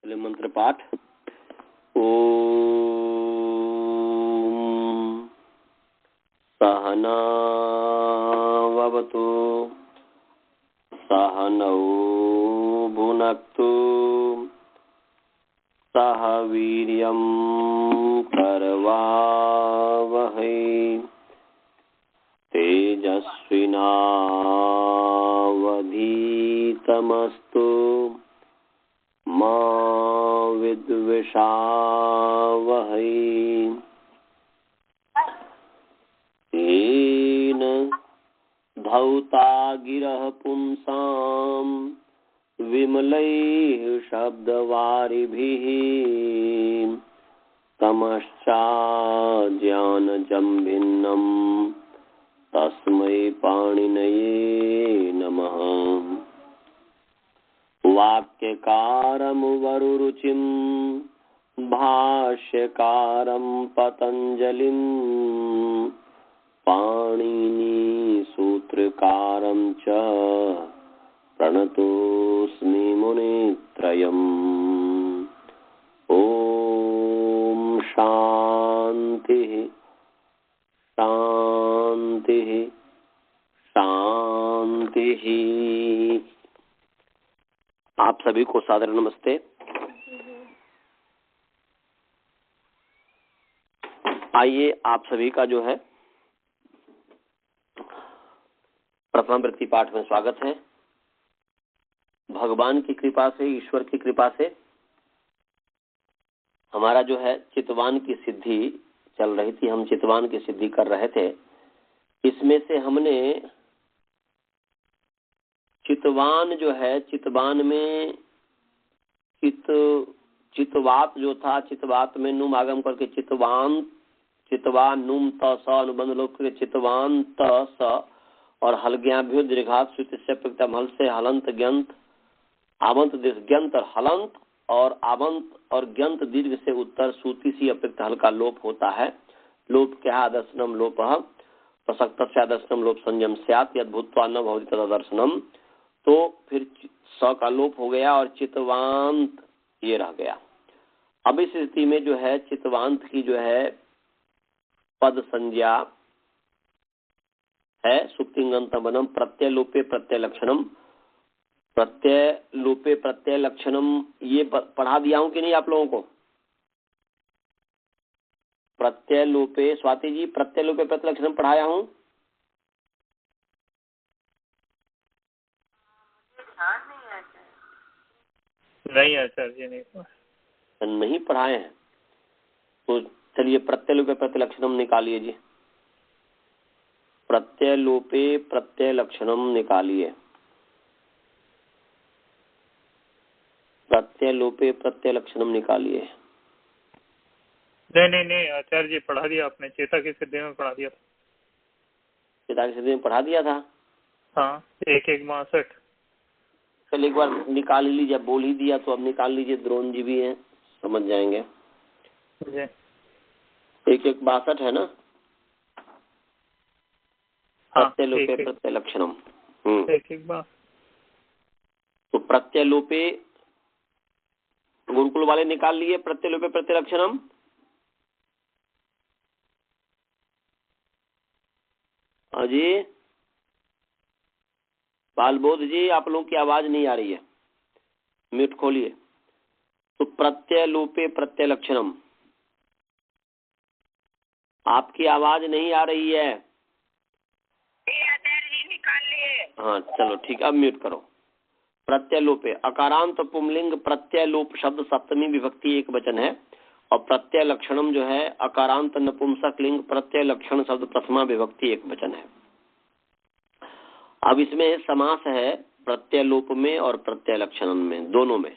चलिए मंत्र पाठ। ओम सहनावतु सहनौ भुनक्तु सह वीर्यं करवावहै तेजस्विनावधीतमस्तु मा विद्विषावहै। येन धौता गिरः पुंसां विमलैः शब्दवारिभिः तमश्चाज्ञानजं भिन्नं तस्मै पाणिनये नमः। वाक्यकारं वरुरुचिं भाष्यकारं पतंजलिं पाणिनी सूत्रकारं च प्रणतोऽस्मि मुनित्रयम्। ओम शांतिः शांतिः शांतिः। आप सभी को सादर नमस्ते। आइए आप सभी का जो है प्रथम वृत्ति पाठ में स्वागत है। भगवान की कृपा से, ईश्वर की कृपा से हमारा जो है चितवान की सिद्धि चल रही थी। हम चितवान की सिद्धि कर रहे थे। इसमें से हमने चितवान जो है, चितवान में चितवात जो था, चितवात में नुम आगम करके चितवान, चितवान नुम त स अनुबंध लोग के चितवान त स और हलज्ञाभ्यो दीर्घात से प्रकृतम हल से हलंत ग्यंत आवंत दिस ग्यंत और हलंत और आवंत और ग्यंत दीर्घ से उत्तर सूती सी अप्रक्त हल का लोप होता है। लोप क्या आदर्शनम लोप प्रसक्त से आदर्शनम लोप संयम स्यात् यद्भूत्वा न भवति तदर्शनम। तो फिर स का लोप हो गया और चितवांत ये रह गया। अब इस स्थिति में जो है चितवांत की जो है पद संज्ञा है सुप्तिंगंतमनम प्रत्यय लोपे प्रत्यय लक्षणम। प्रत्यय लोपे प्रत्यय लक्षणम ये पढ़ा दिया हूं कि नहीं आप लोगों को? प्रत्यय लोपे, स्वाति जी प्रत्यय लोपे प्रत्यय लक्षणम पढ़ाया हूं? नहीं आचार्य नहीं पढ़ाए हैं। तो चलिए प्रत्यय लोपे प्रत्यय लक्षणम निकालिए जी। प्रत्यय लोपे प्रत्यय लक्षणम निकालिए। प्रत्यय लोपे प्रत्यय लक्षणम निकालिए। नहीं आचार्य जी पढ़ा दिया आपने, चेता की सिद्धि में पढ़ा दिया था। चेता की सिद्धि में पढ़ा दिया था। हाँ 1:1:62। चल एक बार निकाल लीजिए, बोल ही दिया तो अब निकाल लीजिए। द्रोण जी भी हैं, समझ जाएंगे। 1:1:62 है ना? प्रत्यय लोपे प्रत्यय लक्षणम। 1:1:62। तो प्रत्यय लोपे गुरुकुल वाले निकाल लिए। प्रत्यय लोपे प्रत्यय लक्षणम। जी बालबोध जी, आप लोगों की आवाज नहीं आ रही है, म्यूट खोलिए। तो प्रत्यय लोपे प्रत्यय लक्षणम, आपकी आवाज नहीं आ रही है। निकाल लिए। हाँ चलो ठीक, अब म्यूट करो। प्रत्यय लोपे अकारांत पुंलिंग प्रत्यय लोप शब्द सप्तमी विभक्ति एक वचन है और प्रत्यय लक्षणम जो है अकारांत नपुंसक लिंग प्रत्यय लक्षण शब्द प्रथमा विभक्ति एक वचन है। अब इसमें समास है प्रत्यय लोप में और प्रत्यय लक्षण में, दोनों में।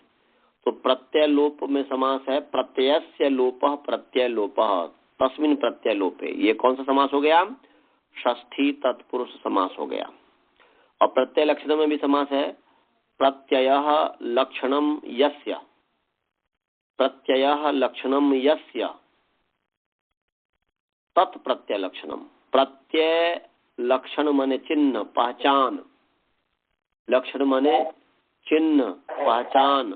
तो प्रत्यय लोप में समास है प्रत्ययस्य लोपः प्रत्यय लोपः तस्मिन् प्रत्यय लोपे। ये कौन सा समास हो गया? षष्ठी तत्पुरुष समास हो गया। और प्रत्यय लक्षण में भी समास है प्रत्ययः लक्षणम यस्य, प्रत्ययः लक्षणम यस्य तत्प्रत्यय लक्षणम। प्रत्यय लक्षण माने चिन्ह पहचान, लक्षण माने चिन्ह पहचान,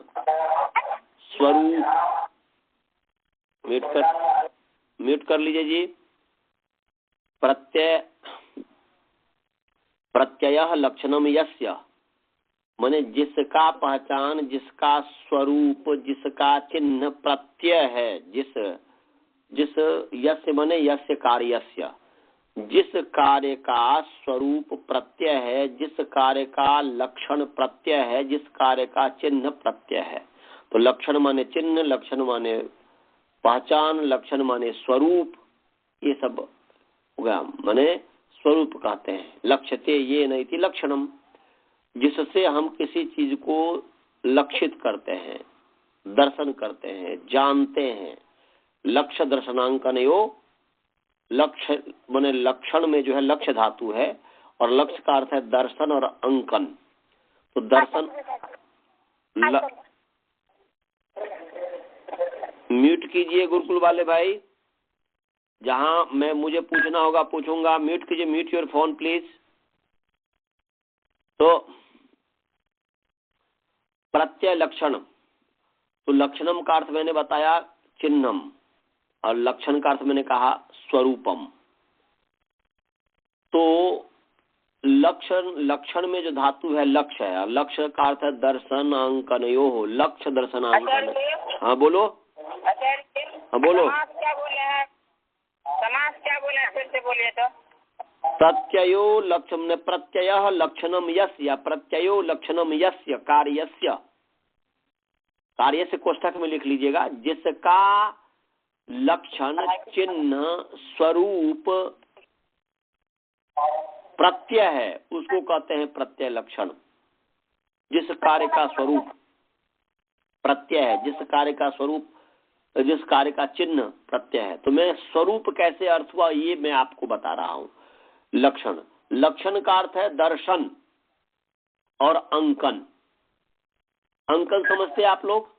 स्वरूप, म्यूट कर लीजिए जी। प्रत्यय लक्षणम यस्य, माने जिसका पहचान, जिसका स्वरूप, जिसका चिन्ह प्रत्यय है, जिस यस्य माने यस्य कार्यस्य, जिस कार्य का स्वरूप प्रत्यय है, जिस कार्य का लक्षण प्रत्यय है, जिस कार्य का चिन्ह प्रत्यय है। तो लक्षण माने चिन्ह, लक्षण माने पहचान, लक्षण माने स्वरूप, ये सब हो गया, माने स्वरूप कहते हैं। लक्ष्यते ये न इति लक्षणम, जिससे हम किसी चीज को लक्षित करते हैं, दर्शन करते हैं, जानते हैं। लक्ष्य दर्शनांकनयो, लक्ष्य माने लक्षण में जो है लक्ष्य धातु है, और लक्ष्य का अर्थ है दर्शन और अंकन। तो दर्शन म्यूट कीजिए गुरुकुल वाले भाई, जहां मुझे पूछना होगा पूछूंगा। म्यूट कीजिए, म्यूट योर फोन प्लीज। तो प्रत्यय लक्षण, तो लक्षणम का अर्थ मैंने बताया चिन्हम, और लक्षण का अर्थ मैंने कहा स्वरूपम। तो लक्षण में जो धातु है लक्ष्य है, लक्ष्य का अर्थ है दर्शनांकनयो हो, लक्ष्य दर्शनांकन। हाँ बोलो। हाँ बोलो। क्या बोले हैं? समास क्या बोले हैं? फिर से बोलिए तो। प्रत्ययो लक्षण, प्रत्यय लक्षणम यस्य, प्रत्ययो लक्षणम यस्य कार्यस्य, कार्य से कोष्ठक में लिख लीजिएगा, जिसका लक्षण, चिन्ह, स्वरूप प्रत्यय है, उसको कहते हैं प्रत्यय लक्षण। जिस कार्य का स्वरूप प्रत्यय है, जिस कार्य का स्वरूप, जिस कार्य का चिन्ह प्रत्यय है। तो मैं स्वरूप कैसे अर्थ हुआ ये मैं आपको बता रहा हूं। लक्षण, लक्षण का अर्थ है दर्शन और अंकन। अंकन समझते हैं आप लोग?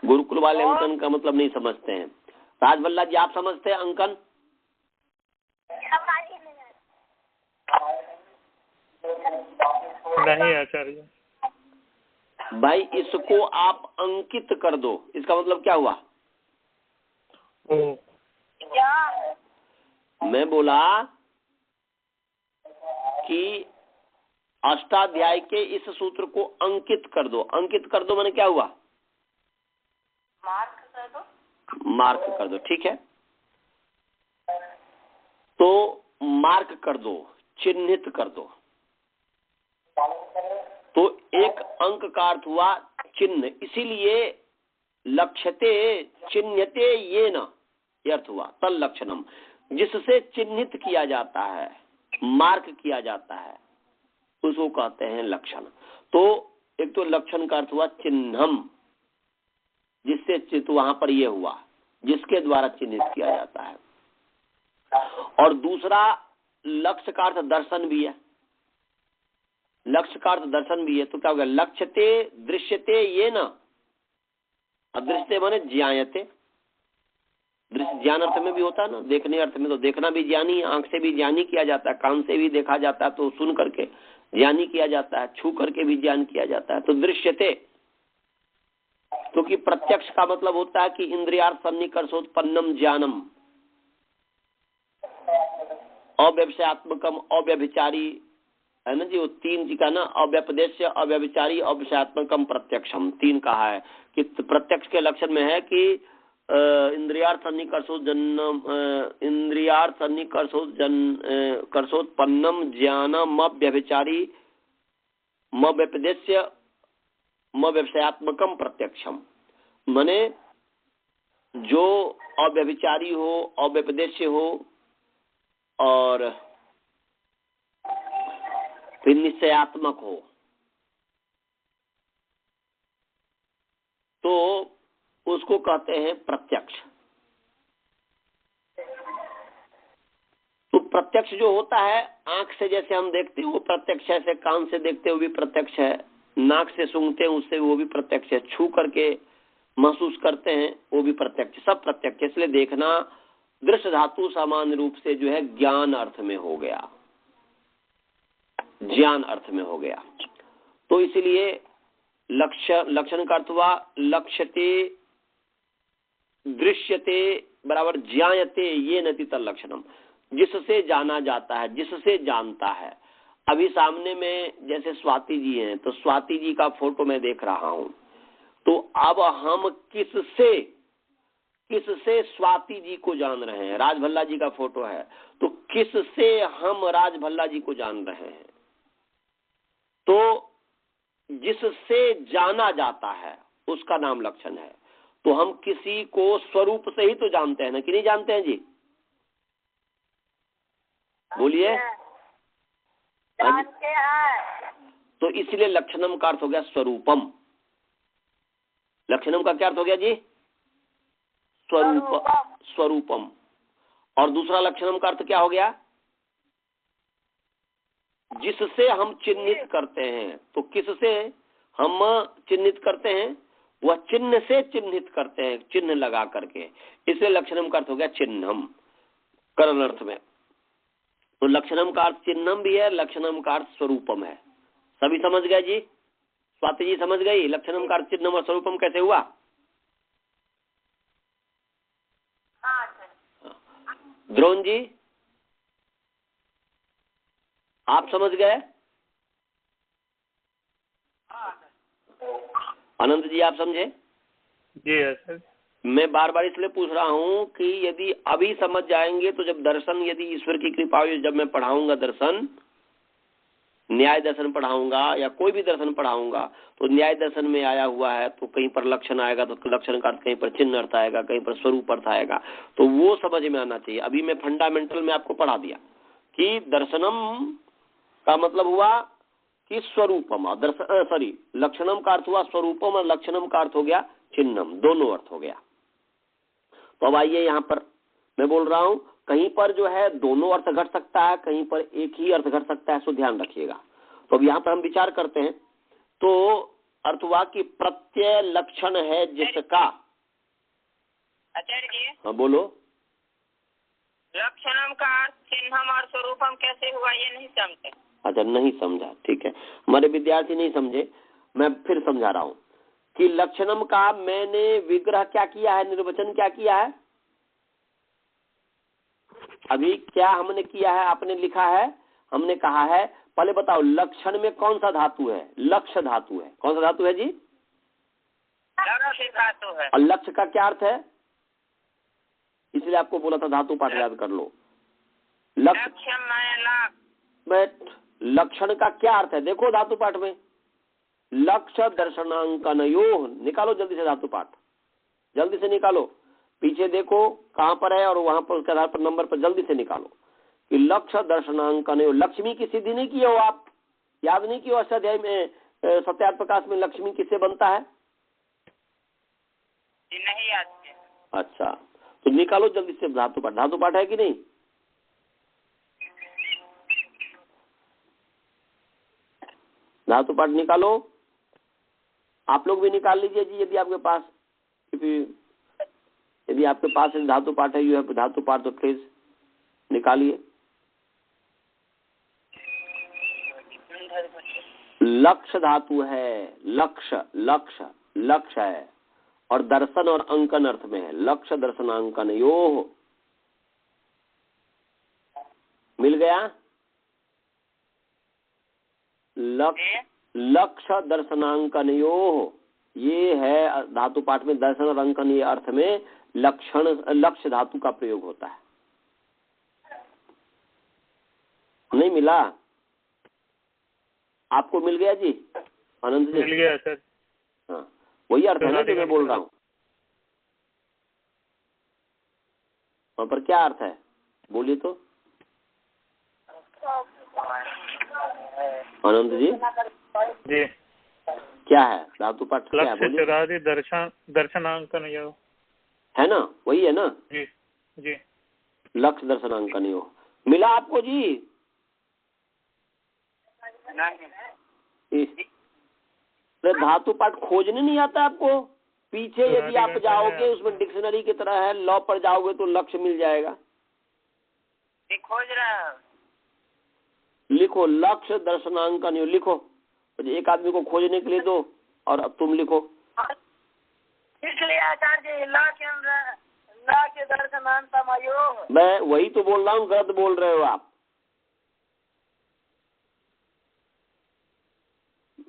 गुरुकुल वाले अंकन का मतलब नहीं समझते हैं। राजवल्ला जी आप समझते हैं अंकन? नहीं आचार्य भाई इसको आप अंकित कर दो, इसका मतलब क्या हुआ? मैं बोला कि अष्टाध्याय के इस सूत्र को अंकित कर दो। अंकित कर दो माने क्या हुआ? मार्क कर दो। मार्क कर दो, ठीक है। तो मार्क कर दो, चिन्हित कर दो। तो एक अंक का अर्थ हुआ चिन्ह, इसीलिए लक्ष्यते चिन्हते ये न, ये अर्थ हुआ तल लक्षणम, जिससे चिन्हित किया जाता है, मार्क किया जाता है, उसको कहते हैं लक्षण। तो एक तो लक्षण का अर्थ हुआ चिन्हम, जिससे तो वहां पर ये हुआ जिसके द्वारा चिन्हित किया जाता है। और दूसरा लक्ष्य का अर्थ दर्शन भी है, लक्ष्य का अर्थ दर्शन भी है। तो क्या होगा? लक्ष्यते दृश्यते ये न, अदृश्यते माने ज्ञायते। दृश्य ज्ञान अर्थ में भी होता है ना, देखने अर्थ में। तो देखना भी ज्ञानी, आंख से भी ज्ञानी किया जाता है, कान से भी देखा जाता है, तो सुन करके ज्ञानी किया जाता है, छू करके भी ज्ञान किया जाता है। तो दृश्यते, क्योंकि प्रत्यक्ष का मतलब होता है कि इंद्रियार्थ सन्निकर्षोत्पन्नम ज्ञानम, अव्यवसायत्मकम, अव्यभिचारी है ना जी, वो तीन जी का ना, अव्यपदेश्य, अव्यभिचारी, अव्यवसायत्मकम प्रत्यक्षम, तीन कहा है कि प्रत्यक्ष के लक्षण में है कि इंद्रियार्थ सन्निकर्षोत्पन्नम ज्ञानम अव्यभिचारी मव्यपदेश्य मव्यवसायत्मकम प्रत्यक्षम। माने जो अव्यभिचारी हो, अव्यपदेश्य हो और फिर निश्चयात्मक हो, तो उसको कहते हैं प्रत्यक्ष। तो प्रत्यक्ष जो होता है आंख से जैसे हम देखते हैं वो प्रत्यक्ष है, ऐसे कान से देखते हुए भी प्रत्यक्ष है, नाक से सूंघते हैं उससे वो भी प्रत्यक्ष है, छू करके महसूस करते हैं वो भी प्रत्यक्ष, सब प्रत्यक्ष। इसलिए देखना दृश्य धातु सामान्य रूप से जो है ज्ञान अर्थ में हो गया, ज्ञान अर्थ में हो गया। तो इसलिए लक्षण का अर्थ हुआ लक्ष्यते, दृश्यते बराबर ज्ञायते ये नति तल्लक्षणम, जिससे जाना जाता है, जिससे जानता है। अभी सामने में जैसे स्वाति जी हैं, तो स्वाति जी का फोटो मैं देख रहा हूं, तो अब हम किससे स्वाति जी को जान रहे हैं? राज भल्ला जी का फोटो है, तो किससे हम राज भल्ला जी को जान रहे हैं? तो जिससे जाना जाता है उसका नाम लक्षण है। तो हम किसी को स्वरूप से ही तो जानते हैं ना, कि नहीं जानते हैं जी? बोलिए। जानते हैं। तो इसलिए लक्षणम का अर्थ हो गया स्वरूपम। लक्षणम का क्या अर्थ हो गया जी? स्वरूपम। और दूसरा लक्षणम का अर्थ क्या हो गया? जिससे हम चिन्हित करते हैं। तो किससे हम चिन्हित करते हैं? वह चिन्ह से चिन्हित करते हैं, चिन्ह लगा करके। इसलिए लक्षणम का अर्थ हो गया चिन्हम, करण अर्थ में। तो लक्षणम का अर्थ चिन्हम भी है, लक्षणम का अर्थ स्वरूपम है। सभी समझ गए जी? स्वाति जी समझ गई लक्षणम का अर्थ चिन्हम और स्वरूपम कैसे हुआ? द्रोण जी आप समझ गए? अनंत जी आप समझे? जी सर। मैं बार बार इसलिए पूछ रहा हूँ कि यदि अभी समझ जाएंगे तो जब दर्शन, यदि ईश्वर की कृपा हुई, जब मैं पढ़ाऊंगा दर्शन, न्याय दर्शन पढ़ाऊंगा या कोई भी दर्शन पढ़ाऊंगा, तो न्याय दर्शन में आया हुआ है तो कहीं पर लक्षण आएगा, तो लक्षण का अर्थ कहीं पर चिन्ह अर्थ आएगा, कहीं पर स्वरूप अर्थ आएगा, तो वो समझ में आना चाहिए। अभी मैं फंडामेंटल में आपको पढ़ा दिया कि दर्शनम का मतलब हुआ कि स्वरूपम, लक्षणम का अर्थ हुआ स्वरूपम और लक्षणम का अर्थ हो गया चिन्हम, दोनों अर्थ हो गया। तो अब आइए यहाँ पर मैं बोल रहा हूँ, कहीं पर जो है दोनों अर्थ घट सकता है, कहीं पर एक ही अर्थ घट सकता है, सो ध्यान रखिएगा। तो अब यहाँ पर हम विचार करते हैं। तो अर्थ हुआ कि प्रत्यय लक्षण है जिसका। आचार्य जी हाँ बोलो। लक्षणम का अर्थ चिन्हम और स्वरूपम कैसे हुआ ये नहीं समझे? अच्छा नहीं समझा, ठीक है। हमारे विद्यार्थी नहीं समझे, मैं फिर समझा रहा हूँ कि लक्षणम का मैंने विग्रह क्या किया है, निर्वचन क्या किया है? अभी क्या हमने किया है? आपने लिखा है, हमने कहा है, पहले बताओ लक्षण में कौन सा धातु है? लक्ष्य धातु है। कौन सा धातु है जी? लक्ष्य धातु है। और लक्ष्य का क्या अर्थ है? इसलिए आपको बोला था धातु पाठ याद कर लो। लक्षण का क्या अर्थ है? देखो धातु पाठ में लक्ष्य दर्शनांकनयोः, निकालो जल्दी से धातु पाठ, जल्दी से निकालो। पीछे देखो कहाँ पर है और वहां पर उसके आधार पर नंबर पर जल्दी से निकालो कि लक्ष्य दर्शनांकनयोः। लक्ष्मी की सिद्धि नहीं की हो आप? याद नहीं की हो अष्टाध्यायी में सत्यार्थ प्रकाश में लक्ष्मी किससे बनता है? नहीं याद है। अच्छा तो निकालो जल्दी से धातु पाठ। धातु पाठ है कि नहीं? धातु पाठ निकालो। आप लोग भी निकाल लीजिए जी, यदि आपके पास, यदि आपके पास धातु पाठ है, यू है धातु पाठ, तो प्लीज निकालिए। लक्ष्य धातु है, लक्ष्य लक्ष्य लक्ष्य है, और दर्शन और अंकन अर्थ में है। लक्ष्य दर्शनांकन योः, मिल गया? लक्ष्य दर्शनांकन योः, ये है धातु पाठ में दर्शन और अंकन, ये अर्थ में लक्षण, लक्ष्य धातु का प्रयोग होता है। नहीं मिला? आपको मिल गया जी आनंद जी? मिल गया सर। हाँ वही अर्थ है ना जो मैं बोल रहा हूँ। वहाँ पर क्या अर्थ है बोलिए तो आनंद जी? जी क्या है धातु पाठ? क्या है लक्ष्य बोलिए? चरादि दर्शनांकन योग है ना, वही है ना? जी जी। लक्ष्य दर्शनांकन योग मिला आपको जी? धातु पाठ खोजने नहीं आता आपको? पीछे यदि आप जाओगे उसमें डिक्शनरी की तरह है, लॉ पर जाओगे तो लक्ष्य मिल जाएगा। खोज रहा है। लिखो लिखो लक्ष्य दर्शनांकन यो लिखो। एक आदमी को खोजने के लिए दो और अब तुम लिखो। इसलिए आचार्य लक्ष्य दर्शनांतमयो। मैं वही तो बोल रहा हूँ, गलत बोल रहे हो आप।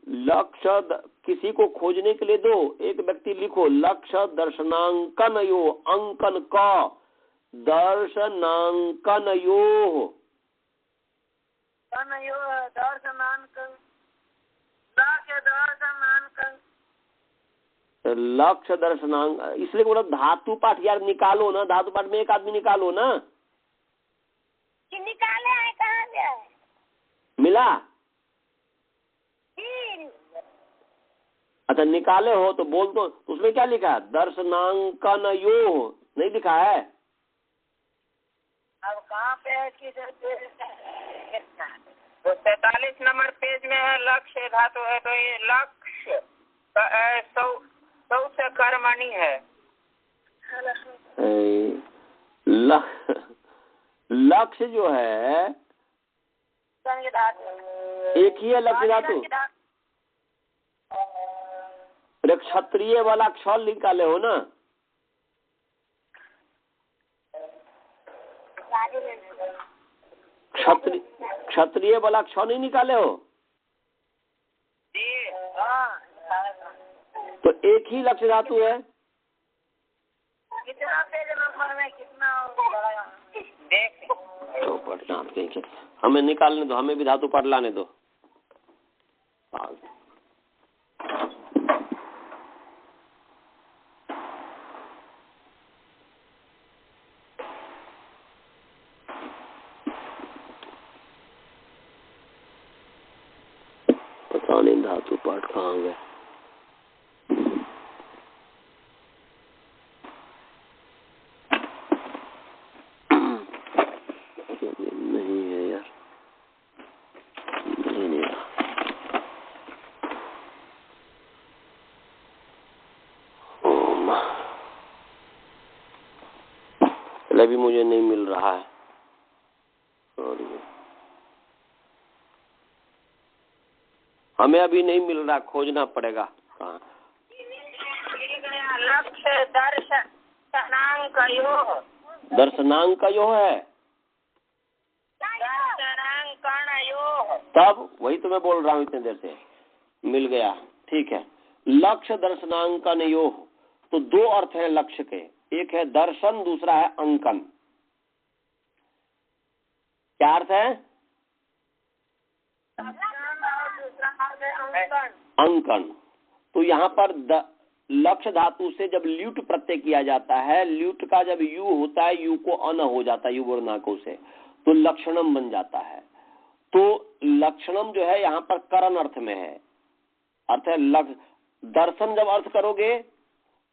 लक्ष्य किसी को खोजने के लिए दो, एक व्यक्ति लिखो लक्ष्य दर्शनांकन यो, अंकन का दर्शनांकन यो, दर्शनांकन लक्ष्य दर्शनांक, इसलिए बोला धातु पाठ यार निकालो ना, धातु पाठ में एक आदमी निकालो ना। निकाले हैं, कहाँ गया है? मिला? अच्छा निकाले हो तो बोल दो। तो उसमें क्या लिखा है? दर्शनांकन यो नहीं लिखा है। अब कहाँ पे है? किस तो 43 नंबर पेज में है लक्ष्य धातु है, तो ये लक्ष्य सौ से कर्मणि है। लक्ष्य जो है एक ही है, लक्ष्य धातु। क्षत्रिय वाला क्षल निकाले हो ना? क्षत्रिय वाला क्ष नहीं निकाले हो? तो एक ही लक्ष्य धातु है। कितना पेज नंबर में कितना देख तो पढ़ना देखे, हमें निकालने दो, हमें भी धातु पाठ लाने दो। पता नहीं धातु पाठ कहाँ गए। नहीं है यार, नहीं भी मुझे नहीं मिल रहा है। और हमें अभी नहीं मिल रहा, खोजना पड़ेगा। कहाँ? लक्ष्य दर्शनांक यो, दर्शनांक यो है, दर्शनांकन यो। तब वही तो मैं बोल रहा हूँ इतने देर से। मिल गया, ठीक है। लक्ष्य दर्शनांकन यो, तो दो अर्थ है लक्ष्य के, एक है दर्शन, दूसरा है अंकन। क्या अर्थ है? अंकन। तो यहाँ पर लक्ष्य धातु से जब ल्यूट प्रत्यय किया जाता है, ल्यूट का जब यू होता है, यू को अन हो जाता है, यू वर्णाको से, तो लक्षणम बन जाता है। तो लक्षणम जो है यहाँ पर करण अर्थ में है, अर्थ है दर्शन। जब अर्थ करोगे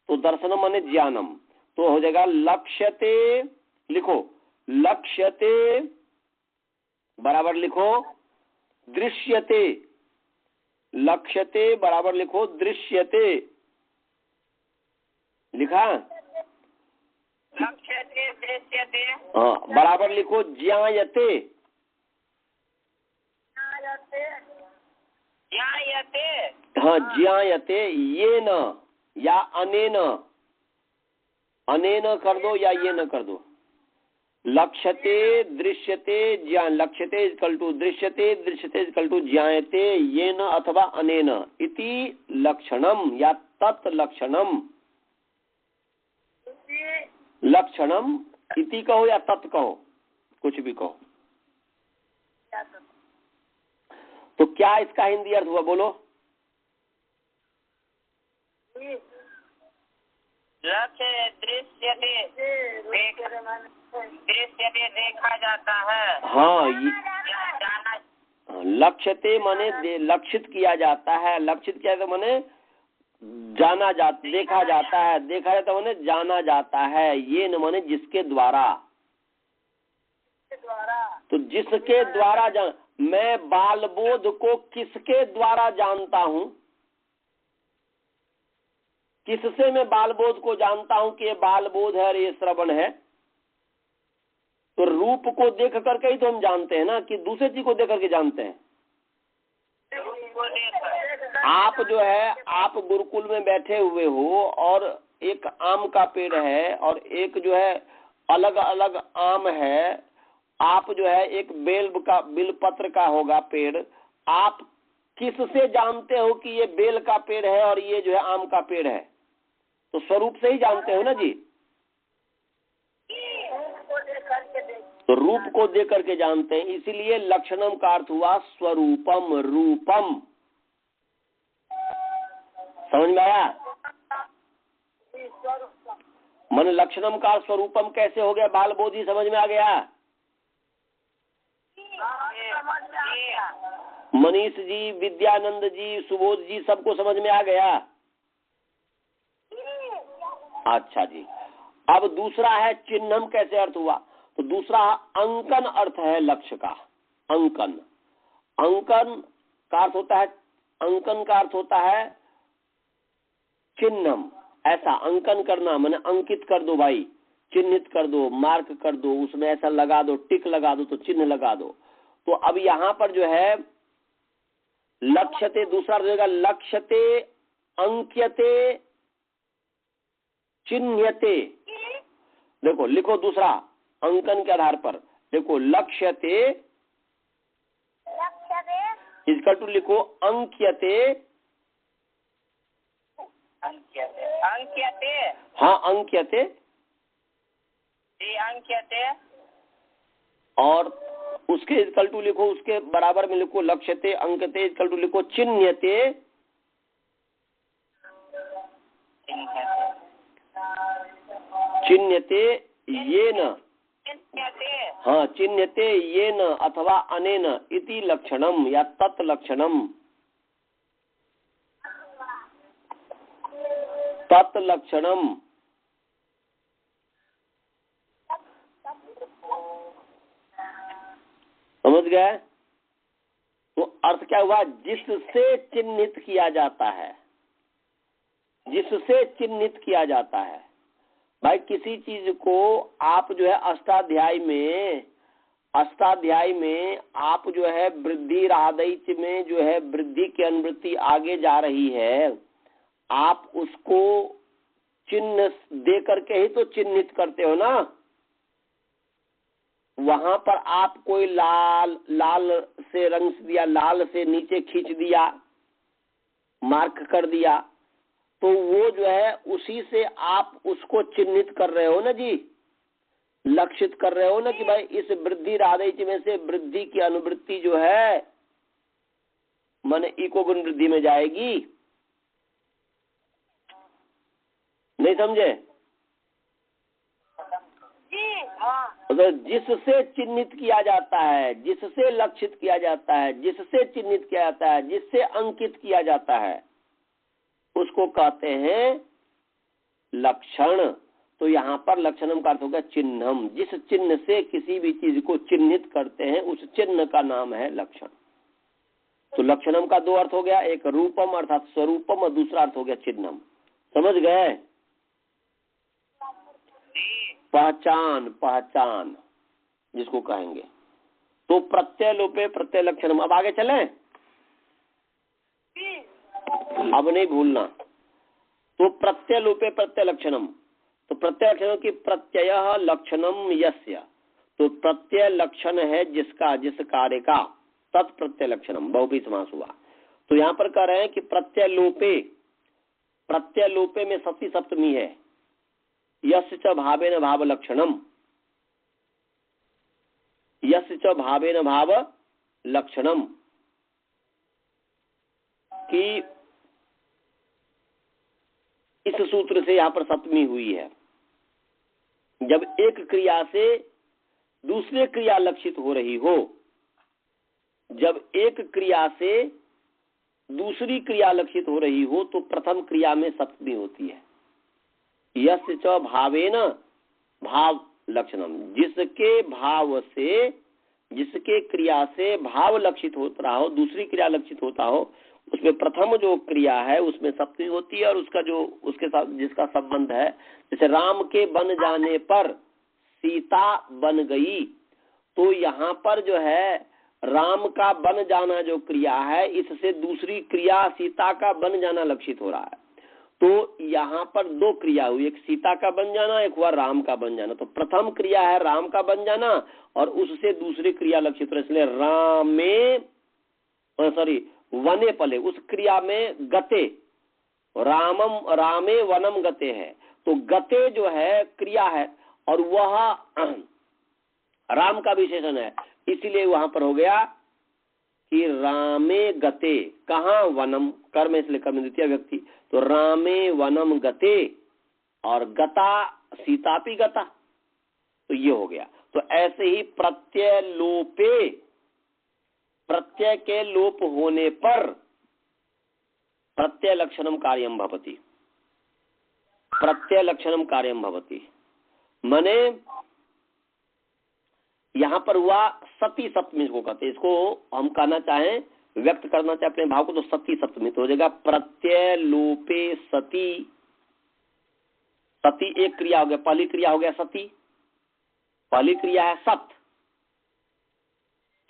तो दर्शनम माने ज्ञानम, तो हो जाएगा लक्ष्यते। लिखो लक्ष्यते बराबर लिखो दृश्यते, लक्ष्यते बराबर लिखो दृश्यते। लिखा? लक्ष्यते दृश्यते। हाँ, बराबर लिखो ज्ञायते। ज्ञायते। हाँ, ज्ञायते ये न या अनेन, अनेन कर दो या ये न कर दो। लक्ष्यते दृश्यते ज्ञान, लक्ष्यते इक्वल टू दृश्यते, दृश्यते इक्वल टू ज्ञायते ये न अथवा अनेन इति लक्षणम या तत् लक्षणम। लक्षणम इति कहो या तत् कहो, कुछ भी कहो। तो क्या इसका हिंदी अर्थ हुआ? बोलो। लक्ष्य दृश्यते, दृश्यते देखा जाता है। हाँ, ये लक्ष्यते माने लक्षित किया जाता है, लक्षित किया तो माने जाना जाता, देखा जाता है, देखा जाता माने जाना जाता है। ये न माने जिसके द्वारा, तो जिसके द्वारा मैं बालबोध को किसके द्वारा जानता हूँ? किससे मैं बालबोध को जानता हूँ कि ये बालबोध है और ये श्रवण है? तो रूप को देख करके ही तो हम जानते हैं ना, कि दूसरे चीज को देख करके जानते हैं। आप जो है, आप गुरुकुल में बैठे हुए हो और एक आम का पेड़ है और एक जो है अलग अलग आम है, आप जो है एक बेलपत्र का होगा पेड़, आप किससे जानते हो कि ये बेल का पेड़ है और ये जो है आम का पेड़ है? तो स्वरूप से ही जानते हो ना जी। तो रूप को देख करके जानते हैं, इसीलिए लक्षणम का अर्थ हुआ स्वरूपम, रूपम। समझ में आया? मन लक्षणम का स्वरूपम कैसे हो गया? बाल बोधि समझ में आ गया? मनीष जी, विद्यानंद जी, सुबोध जी, सबको समझ में आ गया? अच्छा जी। अब दूसरा है चिन्हम, कैसे अर्थ हुआ? तो दूसरा अंकन अर्थ है लक्ष्य का। अंकन, अंकन का अर्थ होता है, अंकन का अर्थ होता है चिन्हम। ऐसा अंकन करना माने अंकित कर दो भाई, चिन्हित कर दो, मार्क कर दो, उसमें ऐसा लगा दो, टिक लगा दो, तो चिन्ह लगा दो। तो अब यहाँ पर जो है लक्ष्यते, दूसरा रहेगा लक्ष्यते, अंक्यते, चिन्ह्यते। देखो लिखो दूसरा अंकन के आधार पर, देखो लक्ष्यते इसका टू लिखो अंक्यते, अंक्यते, हाँ अंक्यते, अंक्यते, और उसके इक्वल टू लिखो, उसके बराबर में लिखो लक्ष्यते, अंकते इक्वल टू लिखो चिन्ह्यते, चिन्ह्यते येन, हाँ चिन्ह्यते येन अथवा अनेन इति लक्षणम या तत् लक्षणम, तत् लक्षणम। समझ गए? तो अर्थ क्या हुआ? जिससे चिन्हित किया जाता है, जिससे चिन्हित किया जाता है। भाई किसी चीज को आप जो है अष्टाध्यायी में आप जो है वृद्धि राहदैच में जो है वृद्धि की अनुवृत्ति आगे जा रही है, आप उसको चिन्ह दे करके ही तो चिन्हित करते हो ना। वहां पर आप कोई लाल से रंग दिया, लाल से नीचे खींच दिया, मार्क कर दिया, तो वो जो है उसी से आप उसको चिन्हित कर रहे हो ना जी, लक्षित कर रहे हो ना कि भाई इस वृद्धि राधेच में से वृद्धि की अनुवृत्ति जो है माने इको गुण वृद्धि में जाएगी। नहीं समझे? तो जिससे चिन्हित किया जाता है, जिससे लक्षित किया जाता है, जिससे चिन्हित किया जाता है, जिससे अंकित किया जाता है, उसको कहते हैं लक्षण। तो यहाँ पर लक्षणम का अर्थ होगा चिन्हम। जिस चिन्ह से किसी भी चीज को चिन्हित करते हैं उस चिन्ह का नाम है लक्षण। तो लक्षणम का दो अर्थ हो गया, एक रूपम अर्थात स्वरूपम और दूसरा अर्थ हो गया चिन्हम। समझ गए? पहचान, पहचान जिसको कहेंगे। तो प्रत्यय लोपे प्रत्यय लक्षणम। अब आगे चलें, अब नहीं भूलना। तो प्रत्यय लोपे प्रत्यय लक्षणम, तो प्रत्यय लक्षणों की प्रत्यय लक्षणम यस्य, तो प्रत्यय लक्षण है जिसका, जिस कार्य का, तत्प्रत्यय लक्षणम बहुव्रीहि समास हुआ। तो यहाँ पर कह रहे हैं कि प्रत्यय लोपे, प्रत्यय लोपे में सप्ती सप्तमी है, यस्य च भावेन भाव लक्षणम, यस्य च भावेन भाव लक्षणम, कि इस सूत्र से यहाँ पर सप्तमी हुई है। जब एक क्रिया से दूसरे क्रिया लक्षित हो रही हो, जब एक क्रिया से दूसरी क्रिया लक्षित हो रही हो तो प्रथम क्रिया में सप्तमी होती है। यस्य च भावेन भाव लक्षणम, जिसके भाव से, जिसके क्रिया से भाव लक्षित होता हो, दूसरी क्रिया लक्षित होता हो, उसमें प्रथम जो क्रिया है उसमें सप्तमी होती है और उसका जो उसके साथ जिसका संबंध है, जैसे राम के बन जाने पर सीता बन गई, तो यहाँ पर जो है राम का बन जाना जो क्रिया है, इससे दूसरी क्रिया सीता का बन जाना लक्षित हो रहा है। तो यहाँ पर दो क्रिया हुई, एक सीता का बन जाना, एक हुआ राम का बन जाना। तो प्रथम क्रिया है राम का बन जाना और उससे दूसरी क्रिया लक्षित हो, इसलिए वने पले, उस क्रिया में गते, रामे वनम गते है। तो गते जो है क्रिया है और वह राम का विशेषण है, इसीलिए वहां पर हो गया कि रामे गते। कहा? वनम, कर्म, इसलिए कर्म द्वितीय व्यक्ति, तो रामे वनम गते और गता सीतापि गता, तो ये हो गया। तो ऐसे ही प्रत्यय लोपे, प्रत्यय के लोप होने पर प्रत्यय लक्षणम कार्यम भवति, प्रत्यय लक्षणम कार्यम भवति, माने यहां पर हुआ सती सप्तमी को कहते, इसको हम कहना चाहें, व्यक्त करना चाहे अपने भाव को, तो सती सप्तमी तो हो जाएगा प्रत्यय लोपे सती। सती एक क्रिया हो गया, पहली क्रिया हो गया सती, पहली क्रिया है सत,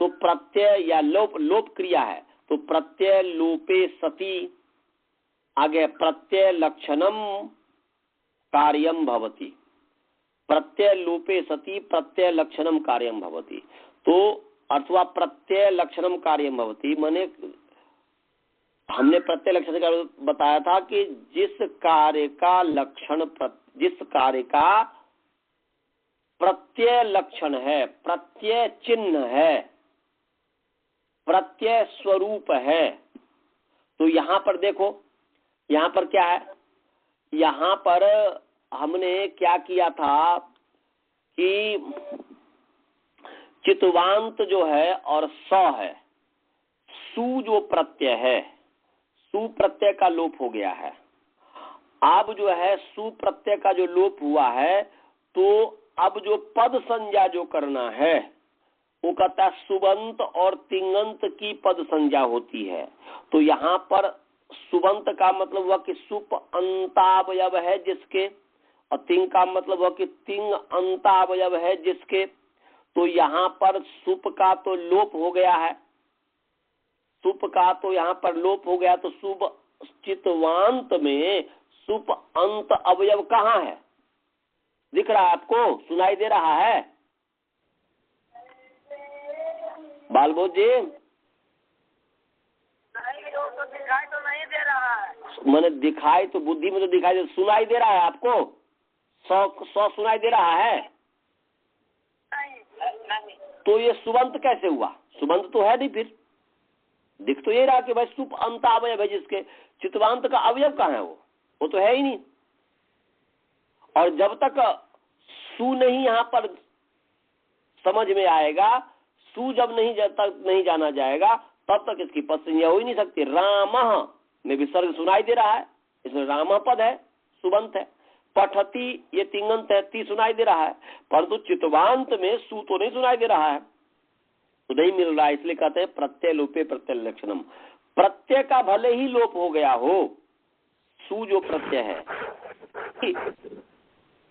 तो प्रत्यय या लोप क्रिया है, तो प्रत्यय लोपे सती, आगे प्रत्यय लक्षणम कार्यम भवति, प्रत्यय लोपे सती प्रत्यय लक्षणम कार्यम भवति। तो अथवा प्रत्यय लक्षणम कार्यम भवति माने हमने प्रत्यय लक्षण का बताया था कि जिस कार्य का लक्षण, जिस कार्य का प्रत्यय लक्षण है, प्रत्यय चिन्ह है, प्रत्यय स्वरूप है। तो यहां पर देखो, यहां पर क्या है, यहां पर हमने क्या किया था कि चितवांत जो है और स है, सु जो प्रत्यय है, सु प्रत्यय का लोप हो गया है। अब जो है सु प्रत्यय का जो लोप हुआ है, तो अब जो पद संज्ञा जो करना है वो कहता है सुबंत और तिंगंत की पद संज्ञा होती है। तो यहाँ पर सुबंत का मतलब हुआ कि सुप अंतावयव है जिसके, और तिंग का मतलब हुआ कि तिंग अंतावयव है जिसके। तो यहाँ पर सुप का तो लोप हो गया है, सुप का तो यहाँ पर लोप हो गया, तो सुब चितवांत में सुप अंत अवयव कहाँ है? दिख रहा है आपको? सुनाई दे रहा है बालबोध जी? दिखाई तो नहीं दे रहा है। मैंने दिखाई तो बुद्धि में तो दिखाई दे, सुनाई दे रहा है आपको? सौ सुनाई दे रहा है? नहीं। तो ये सुबंत कैसे हुआ? सुबंत तो है नहीं, फिर दिख तो ये रहा कि भाई सुप अंत अवयव है जिसके, चितवांत का अवयव कहाँ है? वो तो है ही नहीं। और जब तक सु नहीं यहाँ पर समझ में आएगा, सु जब नहीं जाना जाएगा, तब तक इसकी पद संज्ञा हो ही नहीं सकती। राम में विसर्ग सुनाई दे रहा है, इसमें राम पद है, सुबंत है। पठती ये तिंगंत है, ती सुनाई दे रहा है, परंतु चितवांत में सु तो नहीं सुनाई दे रहा है, तो नहीं मिल रहा है। इसलिए कहते हैं प्रत्यय लोपे प्रत्यय लक्षणम। प्रत्यय का भले ही लोप हो गया हो, सु जो प्रत्यय है,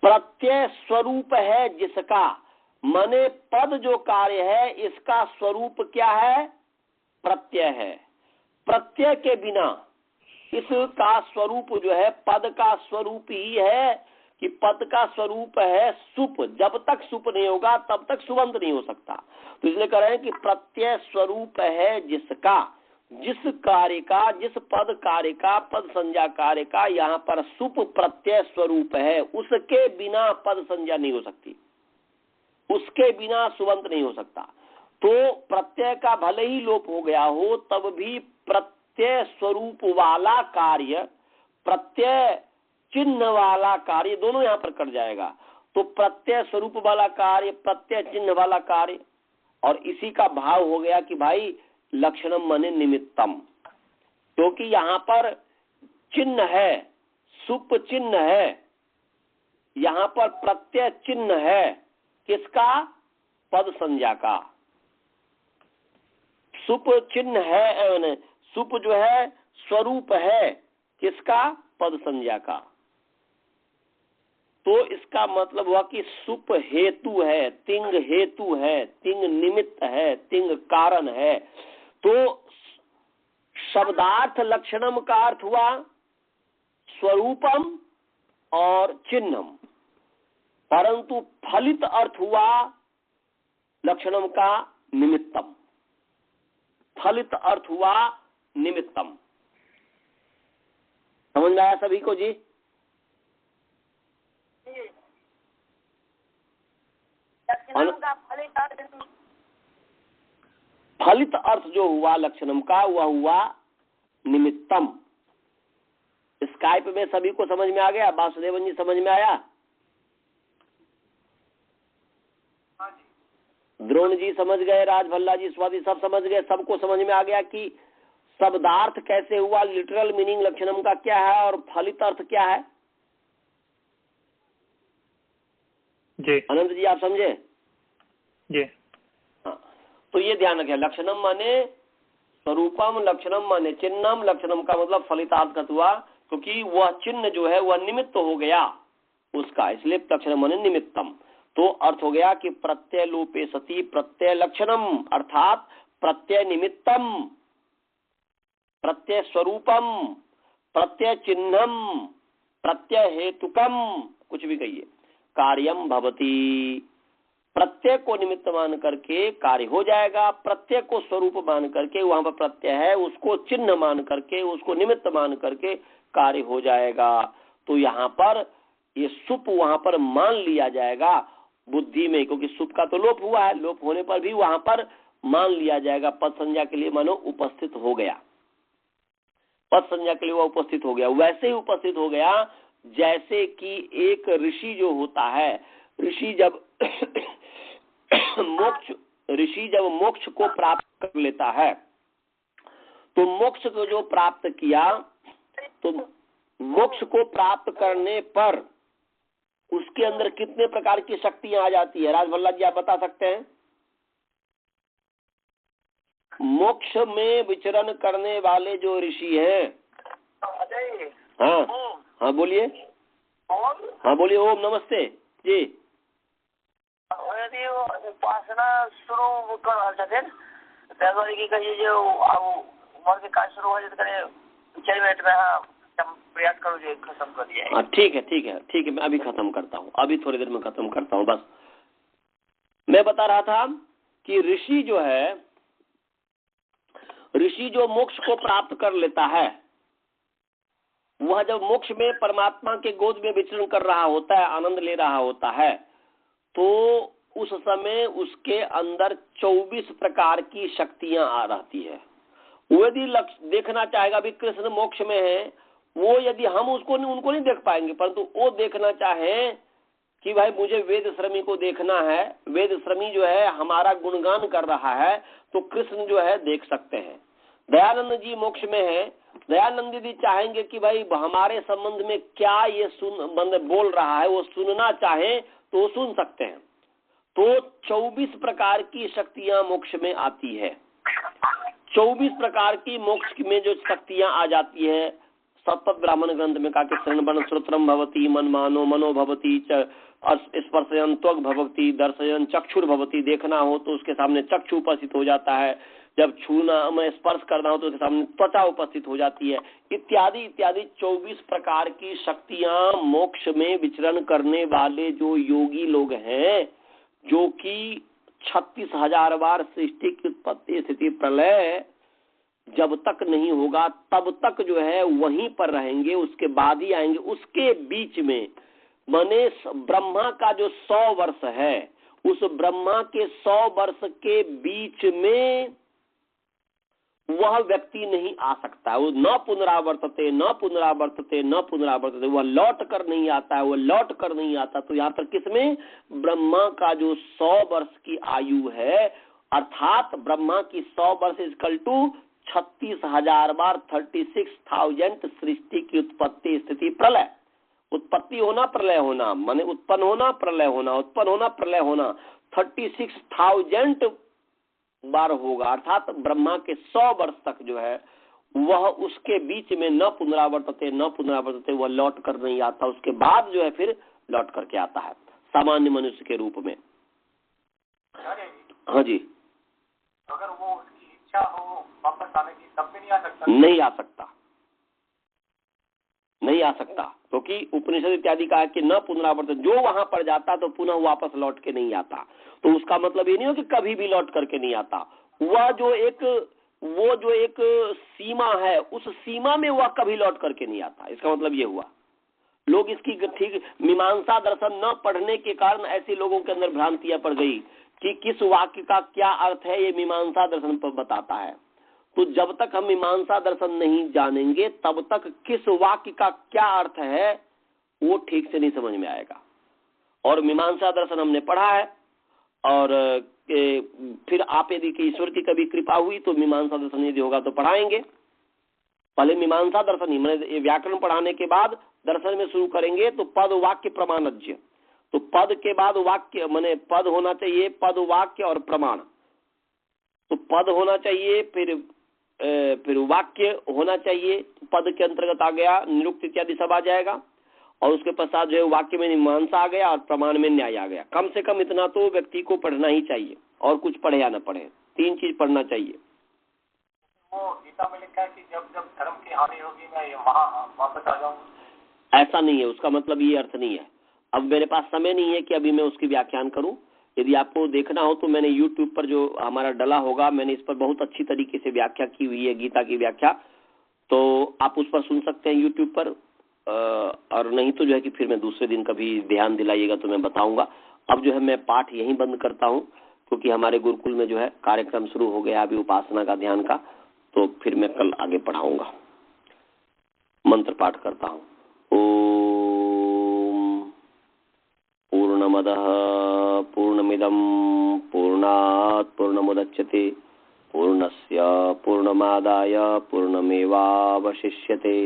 प्रत्यय स्वरूप है जिसका, माने पद जो कार्य है इसका स्वरूप क्या है? प्रत्यय है। प्रत्यय के बिना इसका स्वरूप जो है, पद का स्वरूप ही है कि पद का स्वरूप है सुप। जब तक सुप नहीं होगा तब तक सुबंत नहीं हो सकता। तो इसलिए कह रहे हैं कि प्रत्यय स्वरूप है जिसका, जिस कार्य का, जिस पद कार्य का, पद संज्ञा कार्य का यहाँ पर सुप प्रत्यय स्वरूप है, उसके बिना पद संज्ञा नहीं हो सकती, उसके बिना सुबंत नहीं हो सकता। तो प्रत्यय का भले ही लोप हो गया हो, तब भी प्रत्यय स्वरूप वाला कार्य, प्रत्यय चिन्ह वाला कार्य, दोनों यहाँ पर कर जाएगा। तो प्रत्यय स्वरूप वाला कार्य, प्रत्यय चिन्ह वाला कार्य, और इसी का भाव हो गया कि भाई लक्षणम माने निमित्तम, क्योंकि यहाँ पर चिन्ह है, सुप चिन्ह है, यहाँ पर प्रत्यय चिन्ह है, किसका? पद संज्ञा का। सुप चिन्ह है, सुप जो है स्वरूप है किसका? पद संज्ञा का। तो इसका मतलब हुआ कि सुप हेतु है, तिंग हेतु है, तिंग निमित्त है, तिंग कारण है। तो शब्दार्थ लक्षणम का अर्थ हुआ स्वरूपम और चिन्हम, परंतु फलित अर्थ हुआ लक्षणम का निमित्तम। फलित अर्थ हुआ निमित्तम। समझ में आया सभी को जी? फलित अर्थ जो हुआ लक्षणम का वह हुआ निमित्तम। स्काइप में सभी को समझ में आ गया? वासुदेवन जी समझ में आया? द्रोण जी समझ गए, राजभल्ला जी, स्वाति सब समझ गए, सबको समझ में आ गया कि शब्दार्थ कैसे हुआ, लिटरल मीनिंग लक्षणम का क्या है और फलित अर्थ क्या है? जी अनंत जी आप समझे? जी हाँ, तो ये ध्यान रखें, लक्षणम माने स्वरूपम, लक्षणम माने चिन्हम। लक्षणम का मतलब फलितार्थ हुआ, क्योंकि वह चिन्ह जो है वह निमित्त हो गया उसका, इसलिए लक्षणम माने निमित्तम। तो अर्थ हो गया कि प्रत्यय लोपे सति प्रत्यय लक्षणम, अर्थात प्रत्यय निमित्तम, प्रत्यय स्वरूपम, प्रत्यय चिन्हम, प्रत्यय हेतुकम, कुछ भी कहिए, कार्यम भवति। प्रत्यय को निमित्त मान करके कार्य हो जाएगा, प्रत्यय को स्वरूप मान करके, वहां पर प्रत्यय है उसको चिन्ह मान करके, उसको निमित्त मान करके कार्य हो जाएगा। तो यहाँ पर ये सुप वहां पर मान लिया जाएगा बुद्धि में, क्योंकि सुप का तो लोप हुआ है, लोप होने पर भी वहां पर मान लिया जाएगा, पद संज्ञा के लिए मानो उपस्थित हो गया, पद संज्ञा के लिए वह उपस्थित हो गया। वैसे ही उपस्थित हो गया जैसे कि एक ऋषि जो होता है, ऋषि जब मोक्ष को प्राप्त कर लेता है, तो मोक्ष को जो प्राप्त किया, तो मोक्ष को प्राप्त करने पर उसके अंदर कितने प्रकार की शक्तियां आ जाती है? राजभल्ला जी आप बता सकते हैं? मोक्ष में विचरण करने वाले जो ऋषि हैं, हाँ हाँ बोलिए, हाँ बोलिए, ओम नमस्ते जी। यदि उपासना शुरू कर की कहिए जो उम्र के काज शुरू हो जाते करे 4 मिनट में, हाँ प्रयास करो जो खत्म कर दिया। हाँ ठीक है ठीक है ठीक है, मैं अभी खत्म करता हूँ, अभी थोड़ी देर में खत्म करता हूँ। बस मैं बता रहा था कि ऋषि जो है, ऋषि जो मोक्ष को प्राप्त कर लेता है, वह जब मोक्ष में परमात्मा के गोद में विचरण कर रहा होता है, आनंद ले रहा होता है, तो उस समय उसके अंदर 24 प्रकार की शक्तियां आ रहती है। वो यदि लक्ष्य देखना चाहेगा, भी कृष्ण मोक्ष में है, वो यदि हम उनको नहीं देख पाएंगे, परंतु वो देखना चाहे कि भाई मुझे वेद श्रमी को देखना है, वेद श्रमी जो है हमारा गुणगान कर रहा है, तो कृष्ण जो है देख सकते हैं। दयानंद जी मोक्ष में है, दयानंद जी चाहेंगे कि भाई हमारे संबंध में क्या ये बोल रहा है, वो सुनना चाहे तो वो सुन सकते हैं। तो 24 प्रकार की शक्तियां मोक्ष में आती है। 24 प्रकार की मोक्ष में जो शक्तियां आ जाती है, सतत ब्राह्मण ग्रंथ में कहा कि श्रवण श्रोत्रम भवति, मन मानो मनो भवति, स्पर्शयन त्वग भवति, दर्शयन चक्षुर भवति, देखना हो तो उसके सामने चक्षु उपस्थित हो जाता है, जब छूना में स्पर्श करना हो तो उसके सामने त्वचा उपस्थित हो जाती है, इत्यादि इत्यादि 24 प्रकार की शक्तियां मोक्ष में विचरण करने वाले जो योगी लोग हैं, जो कि 36,000 बार सृष्टि की उत्पत्ति स्थिति प्रलय जब तक नहीं होगा तब तक जो है वहीं पर रहेंगे, उसके बाद ही आएंगे। उसके बीच में माने ब्रह्मा का जो 100 वर्ष है, उस ब्रह्मा के 100 वर्ष के बीच में वह व्यक्ति नहीं आ सकता। वो न पुनरावर्तते न पुनरावर्तते न पुनरावर्तते, वह लौट कर नहीं आता है, वह लौट कर नहीं आता। तो यहाँ पर किसमें? ब्रह्मा का जो 100 वर्ष की आयु है, अर्थात ब्रह्मा की 100 वर्ष इक्वल टू 36,000 बार 36,000 सृष्टि की उत्पत्ति स्थिति प्रलय। उत्पत्ति होना प्रलय होना माने उत्पन्न होना प्रलय होना, उत्पन्न होना प्रलय होना, 36,000 बार होगा। अर्थात ब्रह्मा के 100 वर्ष तक जो है वह उसके बीच में न पुनरावर्तते न पुनरावर्तते, वह लौट कर नहीं आता। उसके बाद जो है फिर लौट करके आता है सामान्य मनुष्य के रूप में। हाँ जी, अगर वो उसकी इच्छा हो वापस आने की तब भी नहीं आ सकता? नहीं आ सकता, नहीं आ सकता, क्योंकि उपनिषद इत्यादि का है कि न पुनरावर्तन, जो वहां पर जाता तो पुनः वापस लौट के नहीं आता। तो उसका मतलब ये नहीं हो कि कभी भी लौट करके नहीं आता। वो जो एक सीमा है, उस सीमा में वह कभी लौट करके नहीं आता। इसका मतलब ये हुआ, लोग इसकी ठीक मीमांसा दर्शन न पढ़ने के कारण ऐसे लोगों के अंदर भ्रांतियां पड़ गई कि किस वाक्य का क्या अर्थ है, ये मीमांसा दर्शन पर बताता है। तो जब तक हम मीमांसा दर्शन नहीं जानेंगे तब तक किस वाक्य का क्या अर्थ है वो ठीक से नहीं समझ में आएगा। और मीमांसा दर्शन हमने पढ़ा है, और फिर आप यदि कि ईश्वर की कभी कृपा हुई तो मीमांसा दर्शन यदि होगा तो पढ़ाएंगे। पहले मीमांसा दर्शन ही, मैंने व्याकरण पढ़ाने के बाद दर्शन में शुरू करेंगे तो पद वाक्य प्रमाणज्ञ, तो पद के बाद वाक्य, माने पद होना चाहिए, पद वाक्य और प्रमाण। तो पद होना चाहिए, फिर वाक्य होना चाहिए, पद के अंतर्गत आ गया निरुक्त इत्यादि सब आ जाएगा, और उसके पश्चात जो है वाक्य में मीमांसा आ गया और प्रमाण में न्याय आ गया। कम से कम इतना तो व्यक्ति को पढ़ना ही चाहिए, और कुछ पढ़े या न पढ़े, 3 चीज पढ़ना चाहिए। वो गीता में लिखा है कि जब जब धर्म की हानि होगी मैं वहाँ वापस आ जाऊंगा। ऐसा नहीं है, उसका मतलब ये अर्थ नहीं है। अब मेरे पास समय नहीं है कि अभी मैं उसकी व्याख्यान करूं। यदि आपको देखना हो तो मैंने YouTube पर जो हमारा डला होगा, मैंने इस पर बहुत अच्छी तरीके से व्याख्या की हुई है, गीता की व्याख्या, तो आप उस पर सुन सकते हैं YouTube पर। और नहीं तो जो है कि फिर मैं दूसरे दिन कभी ध्यान दिलाइएगा तो मैं बताऊंगा। अब जो है मैं पाठ यहीं बंद करता हूं, क्योंकि हमारे गुरुकुल में जो है कार्यक्रम शुरू हो गया अभी उपासना का, ध्यान का, तो फिर मैं कल आगे पढ़ाऊंगा। मंत्र पाठ करता हूं। ओम पूर्णमदः पूर्णमिदं पूर्णात् पूर्णमुदच्यते पूर्णस्य पूर्णमादाय पूर्णमेवावशिष्यते।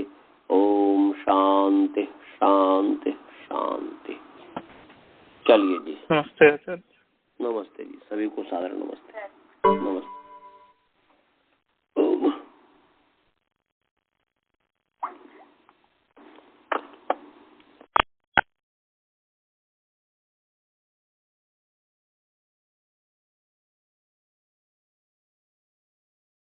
ओम शांति शांति शांति। चलिए जी, नमस्ते आचार्य। नमस्ते जी, सभी को सादर नमस्ते। नमस्ते।